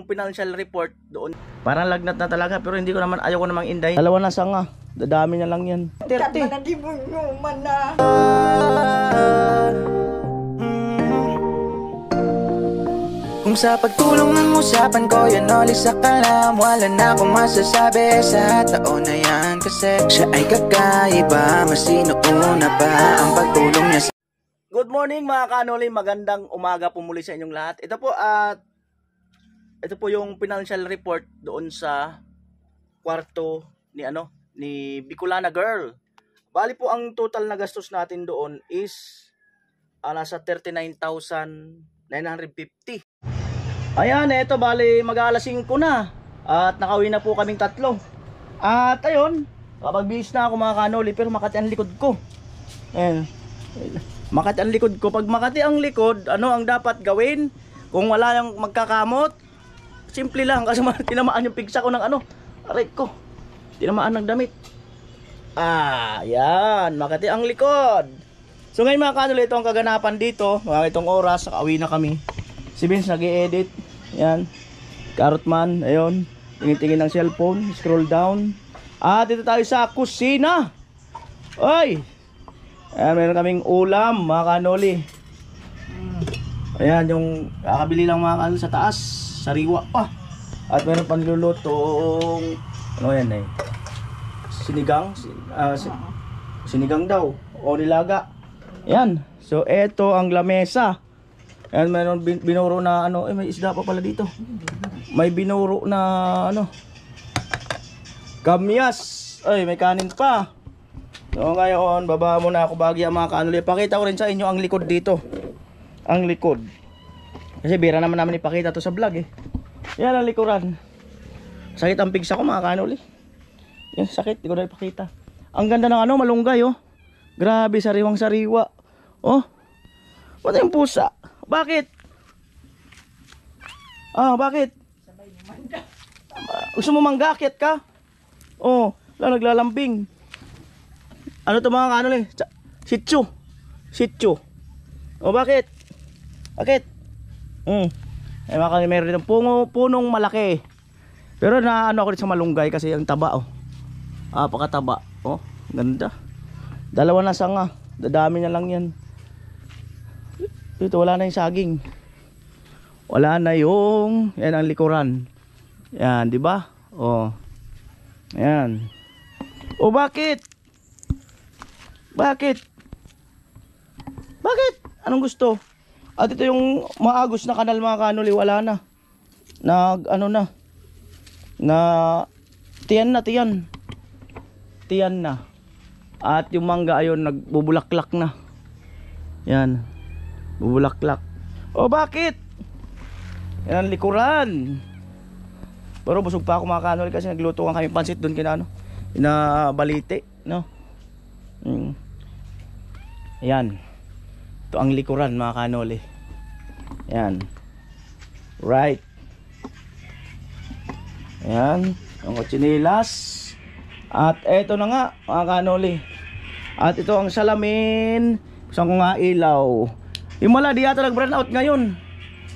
yung financial report doon. Parang lagnat na talaga pero hindi ko naman, ayaw ko namang inday. Dalawa na sanga, dadami na lang yan. 30. Kung sa pagtulong ng usapan ko yan ulit sa kalam, wala na akong masasabi sa taon na yan. Kasi siya ay kakaiba, mas sinuuna pa ang pagtulong niya. Good morning mga kanoli, magandang umaga po muli sa inyong lahat. Ito po yung financial report doon sa kwarto ni Bicolana Girl. Bali po ang total na gastos natin doon is nasa 39,950. Ayan, eto bali mag-aalas 5 na at nakauwi na po kaming tatlo. At ayun, kapag-bihis na ako mga kanoli, pero makati ang likod ko. Ayan. Makati ang likod ko. Pag makati ang likod, ano ang dapat gawin? Kung wala yung magkakamot, simple lang kasi tinamaan yung pigsa ko ng aray ko. Tinamaan ng damit. Yan, makati ang likod. So ngayon mga kanoli, ito ang kaganapan dito. Itong oras, nakauwi na kami. Si Vince nag-i-edit. Yan. Carrotman, ayun. Tingin-tingin ng cellphone, scroll down. At dito tayo sa kusina. Oy! Ayan, meron kaming ulam, mga kanoli. Ayan, yung kakabili lang mga kanoli sa taas. Sariwa pa. At meron pang nilulutong yan sinigang. Sinigang daw. O nilaga. Ayan. So, eto ang lamesa. Ayan, meron binuro na may isda pa pala dito. May binuro na kamyas. Ay, may kanin pa. So ngayon, baba muna ako bagya mga kanoli. Pakita ko rin sa inyo ang likod dito. Ang likod. Kasi bira naman namin ipakita to sa vlog eh. Yan ang likuran. Sakit ang pigsa ko mga kanoli. Yan, sakit, di ko na ipakita. Ang ganda ng malunggay oh. Grabe, sariwang sariwa. Oh. Wala yung pusa. Bakit? Bakit? Gusto mo mangga? Akyat ka? Oh, naglalambing. Ano to mga kanoli? Shih Tzu. Shih Tzu. Oh, bakit? Bakit? Ay mga kanoli, meron ditong punong malaki. Pero ako rin sa malunggay kasi ang taba oh. Pakataba. Oh, ganda. Dalawa na sanga. Dadami na lang yan. Dito wala na yung saging. Wala na yung yan ang likuran. Yan, di ba? Oh. Yan. Oh, bakit? Bakit? Bakit? Anong gusto? At ito yung maagos na kanal mga kanoli, wala na. Tiyan na. At yung mangga ayun nagbubulaklak na. Yan. Bubulaklak. Oh, bakit? Yan ang likuran. Pero busog pa ako mga kanoli kasi nagluto kami pansit doon kina Balite, no? Ayan. Ito ang likuran mga kanoli. Ayan. Right. Ayan. Ang kutsinilas. At eto na nga mga kanoli. At ito ang salamin. Gusto ko nga ilaw. Yung mala di yata nag-brown out ngayon.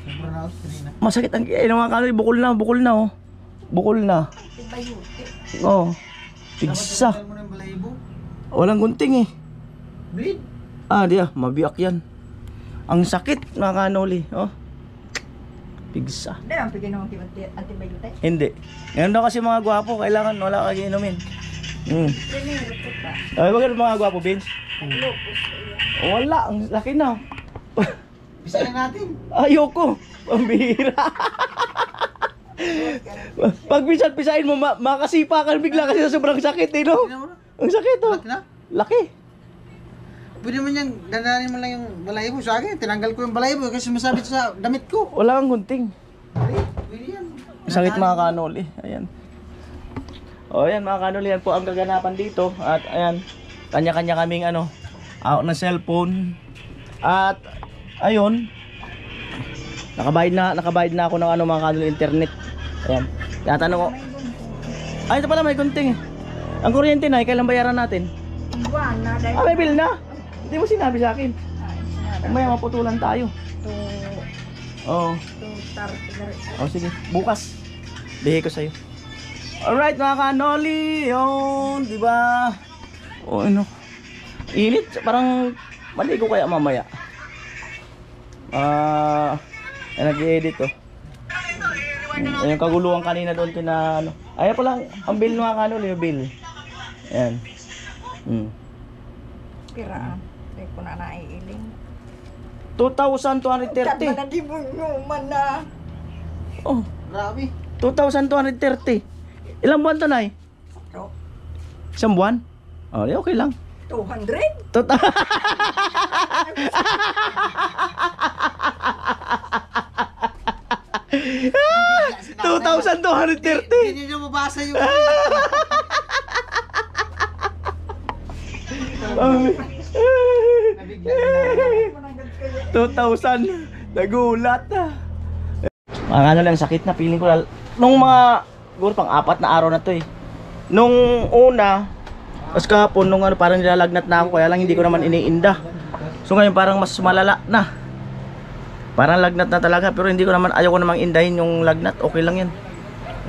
Nag-brown out kanina. Masakit ang mga kanoli. Bukol na oh. Bukol na. Oh. Pigsa. Walang gunting eh. Bleed? Diya, mabiyak yan. Ang sakit mga kanoli, oh. Pigsa. Hindi, ang pigay naman antibiotic? Hindi. Ngayon daw kasi mga gwapo, kailangan wala kang inumin. Ay, bakit mga gwapo, Vince? Wala, ang laki na. Pisahin natin. Ayoko. Pambihira. Pag pisahin mo, makasipa ka bigla kasi sa sobrang sakit eh, no? Ang sakit oh. Laki. Pwede mo niyang dandanin mo lang yung balahibo sa akin. Tinanggal ko yung balahibo kasi masabit sa damit ko. Wala kang gunting. Pwede yan. Sakit mga kanoli. Ayan. O ayan mga kanoli, yan po ang kaganapan dito. At ayan, kanya-kanya kaming out na cellphone. At ayun, nakabayad na ako ng mga kanoli internet. Ayan. Tinatanong ko. Ito pala may gunting. Ang kuryente na, kailan bayaran natin? Buwan na dahil. May bill na. Hindi mo sinabi sa akin. May maputulan tayo. Oo. Oh, sige. Bukas. Bihi ko sa'yo. Alright mga kanoli. Yun. Diba? Oh, ano. Init. Parang maligo kaya mamaya. Nag-i-edit oh. Yung kaguluhan kanina doon na ano. Ayan pa lang. Ang bill mga kanoli. Yung bill. Ayan. Kira. Hindi ko na naiiling. 2,230. Managibuyuman na. Oh. Grabe. 2,230. Ilang buwan to, Nay? So, Isang buwan? Oh, di okay lang. 200? Total. Hindi nyo mabasa yung... 2,000. Nagulat. Mga ano lang, sakit na. Feeling ko na. Nung mga, siguro pang 4 na araw na to eh. Nung una, tapos kahapon, nung ano, parang nilalagnat na ako. Kaya lang hindi ko naman iniinda. So ngayon parang mas malala na. Parang lagnat na talaga. Pero hindi ko naman, ayaw ko namang indahin yung lagnat. Okay lang yan.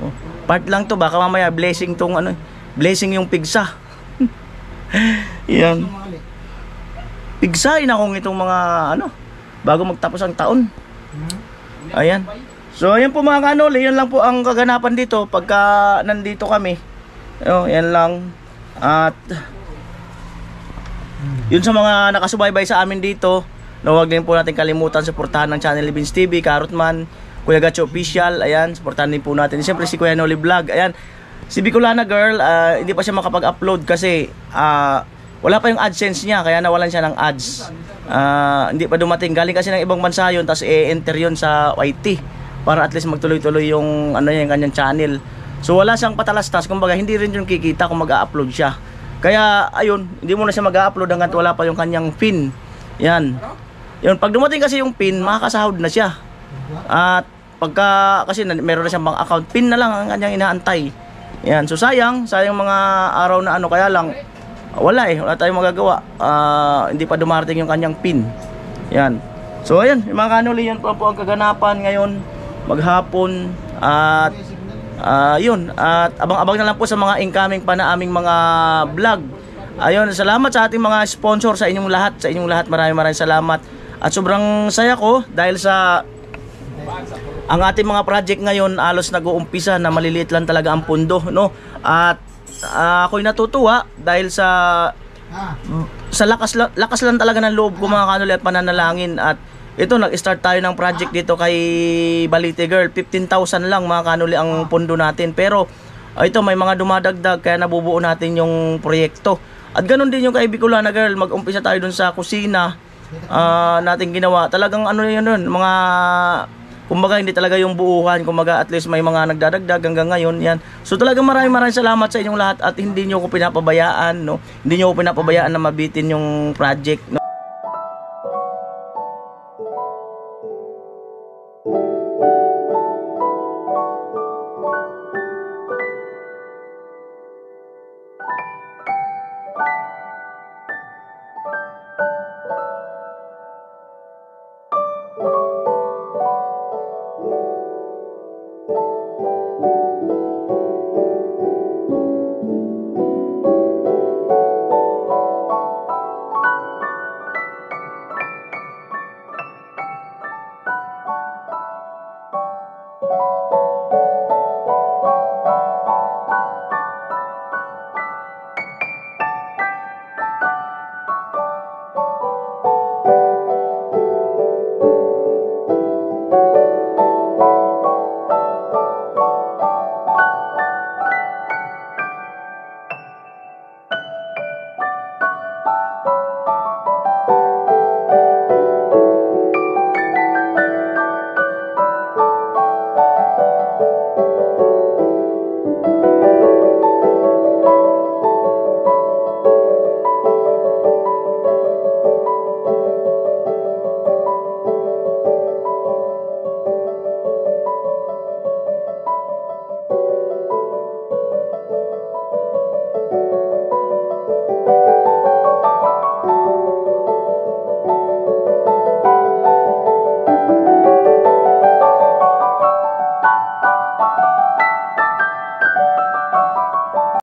Oh, part lang to. Baka mamaya blessing tong ano, blessing yung pigsa. Yan. Pigsain akong itong mga ano, bago magtapos ang taon. Ayan. So ayan po mga kanoli, yan lang po ang kaganapan dito pagka nandito kami. Yan lang. At yun sa mga nakasubaybay sa amin dito, huwag din po natin kalimutan suportahan ng channel ni Vince TV, Carrotman, Kuya Gacho Official. Ayan, suportahan din po natin. Siyempre si Kuya Noli Vlog. Ayan. Si Bicolana Girl, hindi pa siya makapag-upload kasi wala pa yung AdSense niya, kaya nawalan siya ng ads. Hindi pa dumating. Galing kasi ng ibang bansa yun, tapos i-enter yun sa YT para at least magtuloy-tuloy yung ano yung kanyang channel. So wala siyang patalastas, kumbaga hindi rin yung kikita kung mag-upload siya. Kaya ayun, hindi mo na siya mag-upload hanggang wala pa yung kanyang pin. Yan. Yun, pag dumating kasi yung pin, makakasahod na siya. At pagka kasi meron na siyang bank account, pin na lang ang kanyang inaantay. Yan. So sayang mga araw na ano, kaya lang wala tayong magagawa. Hindi pa dumarating yung kanyang pin. Yan. So ayan, yung mga kanuli, yan po ang kaganapan ngayon maghapon. At yun, at abang-abang na lang po sa mga incoming pa na aming mga vlog. Ayun, salamat sa ating mga sponsor, sa inyong lahat, maraming salamat. At sobrang saya ko dahil sa ang ating mga project ngayon alos nag-uumpisa na, maliliit lang talaga ang pundo, no? At ako'y natutuwa dahil sa lakas lang talaga ng loob ko mga kanuli at pananalangin. At ito, nag-start tayo ng project dito kay Balite Girl. 15,000 lang mga kanuli ang pundo natin. Pero ito, may mga dumadagdag kaya nabubuo natin yung proyekto. At ganun din yung kay Bicolana Girl. Mag-umpisa tayo dun sa kusina natin ginawa. Talagang ano yun nun, mga kumbaga hindi talaga yung buuhan, kumbaga at least may mga nagdadagdag hanggang ngayon. Yan. So talagang maraming salamat sa inyong lahat at hindi niyo ko pinapabayaan, no? Hindi niyo ko pinapabayaan na mabitin yung project, no?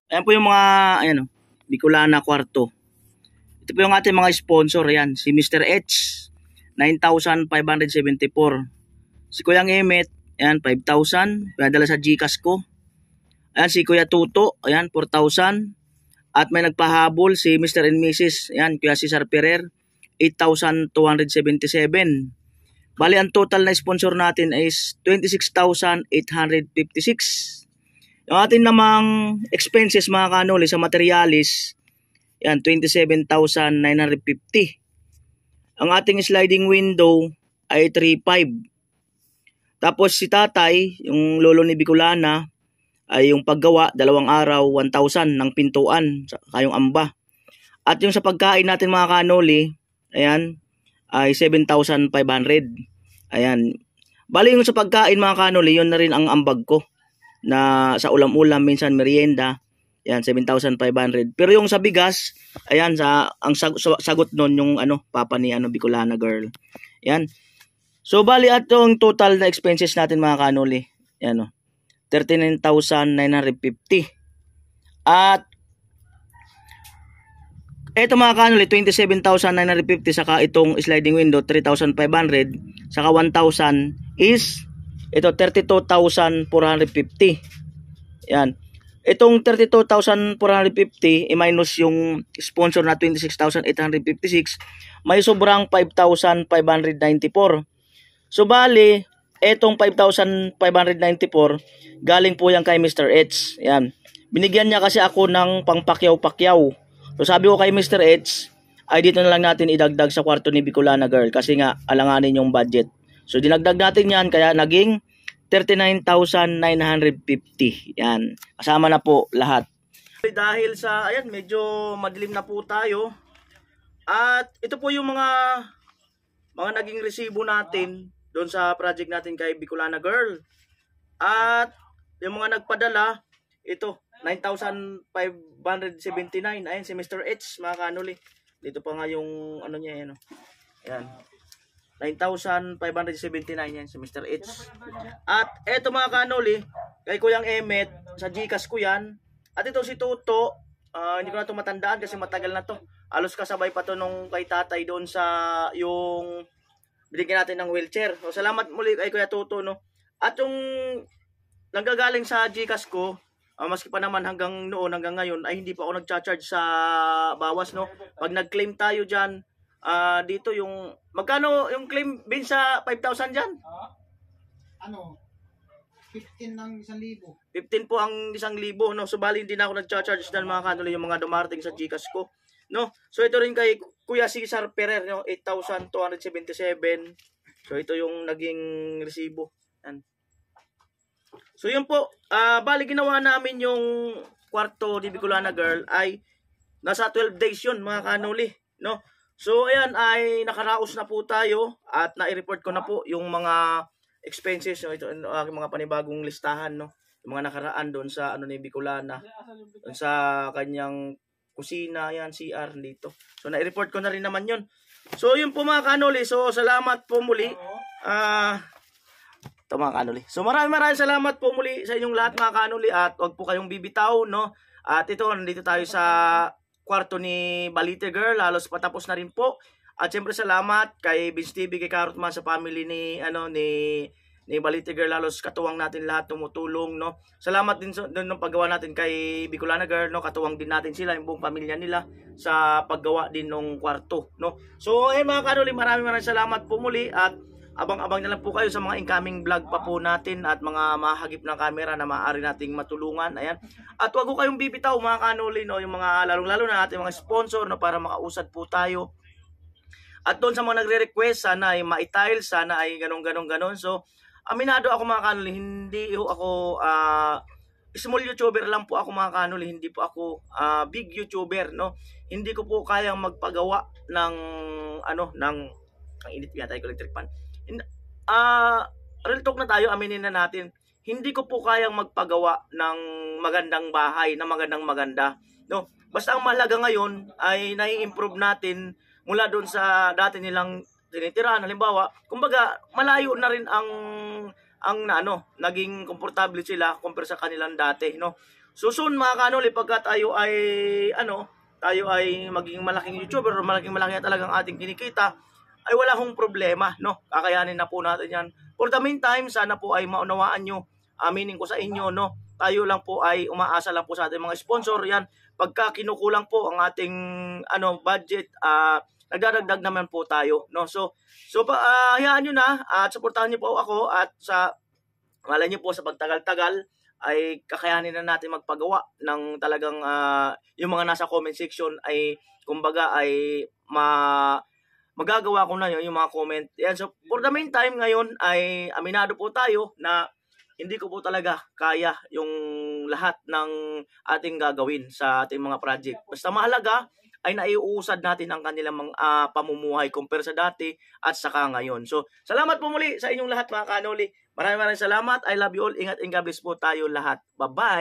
Ayan po yung mga, ayan o, Bicolana Kwarto. Ito po yung ating mga sponsor. Ayan, si Mr. H, 9,574. Si Kuyang Emet, ayan, 5,000. Pinadala sa Gcash ko. Ayan, si Kuya Tuto, ayan, 4,000. At may nagpahabol si Mr. and Mrs. Ayan, Kuya Cesar Ferrer, 8,277. Bali, ang total na sponsor natin is 26,856. Yung atin namang expenses mga kanoli sa materialis, yan, 27,950. Ang ating sliding window ay 3,500. Tapos si tatay, yung lolo ni Bicolana, ay yung paggawa, 2 araw, 1,000 ng pintuan, kayong amba. At yung sa pagkain natin mga kanoli, ayan, ay 7,500. Ayan. Bali yung sa pagkain mga kanoli, yun na rin ang ambag ko. Na sa ulam-ulam, minsan merienda, ayan, 7,500. Pero yung sa bigas, ayan, ang sagot nun yung papa ni Bicolana girl. Ayan. So, bali at yung total na expenses natin mga kanoli, ayan o, 39,950. At eto mga kanoli, 27,950, saka itong sliding window 3,500, saka 1,000 is ito 32,450. Yan. Itong 32,450 i-minus yung sponsor na 26,856, may sobrang 5,594. So bali, etong 5,594 galing po yan kay Mr. H. Yan. Binigyan niya kasi ako ng pangpakyaw-pakyaw. So sabi ko kay Mr. H, ay dito na lang natin idagdag sa kwarto ni Bicolana girl kasi nga alanganin yung budget. So dinagdag natin yan kaya naging 39,950. Yan. Kasama na po lahat. Dahil sa ayan medyo madilim na po tayo. At ito po yung mga naging resibo natin doon sa project natin kay Bicolana girl. At yung mga nagpadala, ito 9,579. Ayan si Mr. H mga kanoli. Dito pa nga yung niya yan. Ayan. 9,579 yan si Mr. H. At eto mga kanoli, kay Kuyang Emet, sa Gcash ko yan. At ito si Tuto, hindi ko na ito matandaan kasi matagal na to. Alos kasabay pa to nung kay tatay doon sa yung binigyan natin ng wheelchair. So, salamat muli kay Kuya Tuto, no. At yung nanggagaling sa Gcash ko, maski pa naman hanggang ngayon ay hindi pa ako nagcha-charge sa bawas, no. Pag nag-claim tayo diyan, dito yung magkano yung claim bin sa 5,000 diyan? 15 ng 1,000. 15 po ang 1,000, no. So bali hindi na ako nagcha-charge dan mga kanoli yung mga dumarating sa Gcash ko, no. So ito rin kay Kuya Cesar Ferrer, no, 8,277. So ito yung naging resibo. Yan. So yun po, bali ginawa namin yung kwarto ni Bicolana girl ay nasa 12 days yun mga kanoli, no. So ayan ay nakaraos na po tayo at na-report ko na po yung mga expenses, no. Ito ang aking mga panibagong listahan, no. Yung mga nakaraan doon sa ni Bicolana, doon sa kanyang kusina, yan, CR dito. So na-report ko na rin naman yun. So yun po mga kanoli. So salamat po muli. Ito mga kanoli. So maraming salamat po muli sa inyong lahat mga kanoli. At huwag po kayong bibitaw, no. At ito, nandito tayo sa kwarto ni Balite Girl. Halos patapos na rin po. At syempre salamat kay Vince TV, kay Carrotman, sa family ni Balite Girl. Halos katuwang natin lahat, tumutulong, no. Salamat din doon ng paggawa natin kay Bicolana Girl, no. Katuwang din natin sila, yung buong pamilya nila sa paggawa din ng kwarto, no. So ayun mga kanoli, maraming salamat po muli. At abang-abang na lang po kayo sa mga incoming vlog pa po natin at mga mahagip na camera na maaari nating matulungan. Ayan. At wag ko kayong bibitaw mga kanoli, no, yung mga lalong-lalo na ating mga sponsor, no, para makausad po tayo. At doon sa mga nagre-request, sana ay ma-tile, sana ay ganon. So aminado ako mga kanoli, hindi ako small YouTuber lang po ako mga kanoli, hindi po ako big YouTuber, no. Hindi ko po kayang magpagawa ng ang init yata yung electric fan. Real talk na tayo, aminin na natin. Hindi ko po kayang magpagawa ng magandang bahay, na maganda, no. Basta ang mahalaga ngayon ay nai-improve natin mula doon sa dati nilang tinitirahan. Halimbawa, kumbaga malayo na rin ang ang naging komportable sila compare sa kanilang dati, no? So soon mga kanoli, pagka tayo ay tayo ay maging malaking YouTuber o malaki na talagang ating kinikita, ay wala hong problema, no? Kakayanin na po natin 'yan. For the meantime, sana po ay maunawaan nyo, aminin ko sa inyo, no? Tayo lang po ay umaasa lang po sa ating mga sponsor. Yan, pagka kinukulang po ang ating budget, nagdadagdag naman po tayo, no? So hayaan nyo na at suportahan nyo po ako, at sa malay nyo po sa pagtagal-tagal ay kakayanin na natin magpagawa ng talagang yung mga nasa comment section ay kumbaga ay magagawa ko na yung mga comment. Yan, so for the meantime ngayon ay aminado po tayo na hindi ko po talaga kaya yung lahat ng ating gagawin sa ating mga project. Basta mahalaga ay naiuusad natin ang kanilang mga pamumuhay compare sa dati at saka ngayon. So, salamat po muli sa inyong lahat mga kanoli. Maraming salamat. I love you all. Ingat and God bless po tayo lahat. Bye-bye.